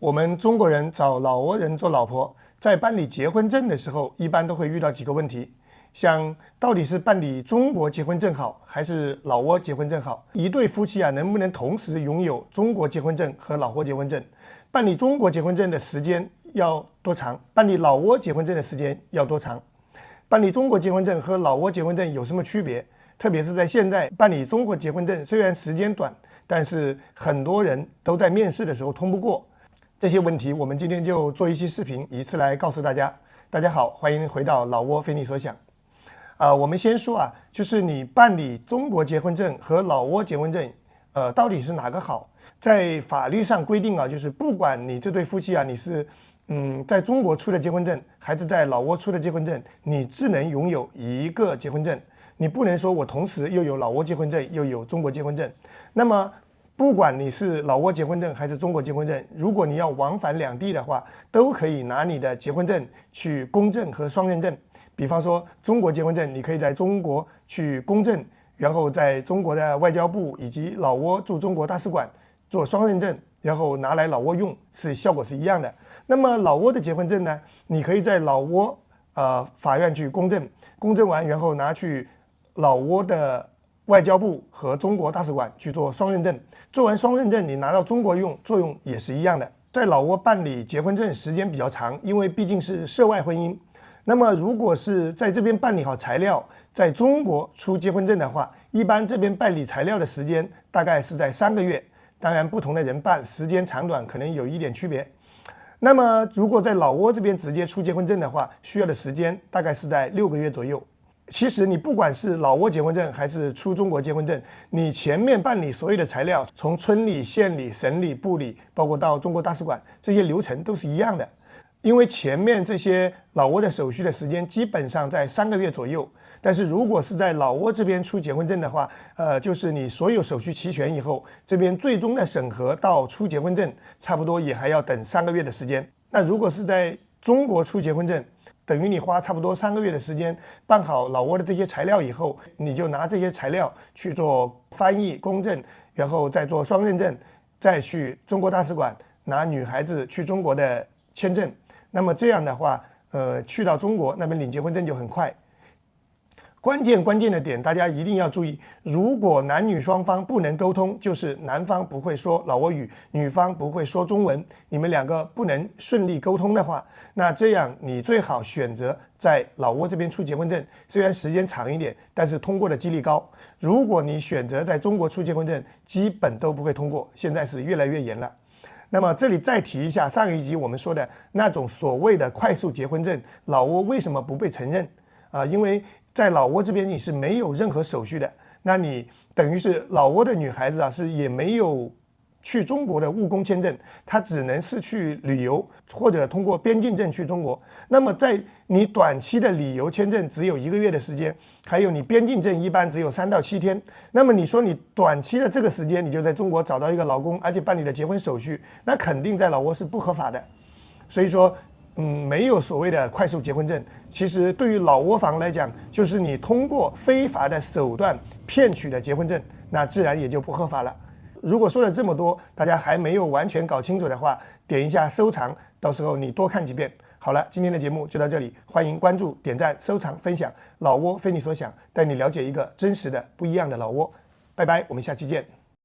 我们中国人找老挝人做老婆，在办理结婚证的时候，一般都会遇到几个问题，像到底是办理中国结婚证好，还是老挝结婚证好？一对夫妻能不能同时拥有中国结婚证和老挝结婚证？办理中国结婚证的时间要多长？办理老挝结婚证的时间要多长？办理中国结婚证和老挝结婚证有什么区别？特别是在现在办理中国结婚证，虽然时间短，但是很多人都在面试的时候通不过。这些问题我们今天就做一期视频，以此来告诉大家。大家好，欢迎回到老挝非你所想。我们先说就是你办理中国结婚证和老挝结婚证，到底是哪个好？在法律上规定就是不管你这对夫妻你是在中国出的结婚证，还是在老挝出的结婚证，你只能拥有一个结婚证，你不能说我同时又有老挝结婚证又有中国结婚证。那么不管你是老挝结婚证还是中国结婚证，如果你要往返两地的话，都可以拿你的结婚证去公证和双认证。比方说中国结婚证，你可以在中国去公证，然后在中国的外交部以及老挝驻中国大使馆做双认证，然后拿来老挝用，效果是一样的。那么老挝的结婚证呢，你可以在老挝法院去公证，公证完然后拿去老挝的外交部和中国大使馆去做双认证，做完双认证你拿到中国用，作用也是一样的。在老挝办理结婚证时间比较长，因为毕竟是涉外婚姻。那么如果是在这边办理好材料，在中国出结婚证的话，一般这边办理材料的时间大概是在3个月，当然不同的人办时间长短可能有一点区别。那么如果在老挝这边直接出结婚证的话，需要的时间大概是在6个月左右。其实你不管是老挝结婚证还是出中国结婚证，你前面办理所有的材料，从村里、县里、省里、部里，包括到中国大使馆，这些流程都是一样的。因为前面这些老挝的手续的时间基本上在3个月左右，但是如果是在老挝这边出结婚证的话，就是你所有手续齐全以后，这边最终的审核到出结婚证，差不多也还要等3个月的时间。那如果是在中国出结婚证，等于你花差不多3个月的时间办好老挝的这些材料以后，你就拿这些材料去做翻译、公证，然后再做双认证，再去中国大使馆拿女孩子去中国的签证。那么这样的话，去到中国那边领结婚证就很快。关键的点，大家一定要注意，如果男女双方不能沟通，就是男方不会说老挝语，女方不会说中文，你们两个不能顺利沟通的话，那这样你最好选择在老挝这边出结婚证，虽然时间长一点，但是通过的几率高。如果你选择在中国出结婚证，基本都不会通过，现在是越来越严了。那么这里再提一下上一集我们说的那种所谓的快速结婚证，老挝为什么不被承认因为在老挝这边你是没有任何手续的，那你等于是老挝的女孩子是也没有去中国的务工签证，她只能是去旅游或者通过边境证去中国。那么在你短期的旅游签证只有1个月的时间，还有你边境证一般只有3到7天。那么你说你短期的这个时间你就在中国找到一个老公，而且办理了结婚手续，那肯定在老挝是不合法的。所以说没有所谓的快速结婚证。其实对于老挝房来讲，就是你通过非法的手段骗取的结婚证，那自然也就不合法了。如果说了这么多，大家还没有完全搞清楚的话，点一下收藏，到时候你多看几遍。好了，今天的节目就到这里，欢迎关注、点赞、收藏、分享。老挝非你所想，带你了解一个真实的、不一样的老挝。拜拜，我们下期见。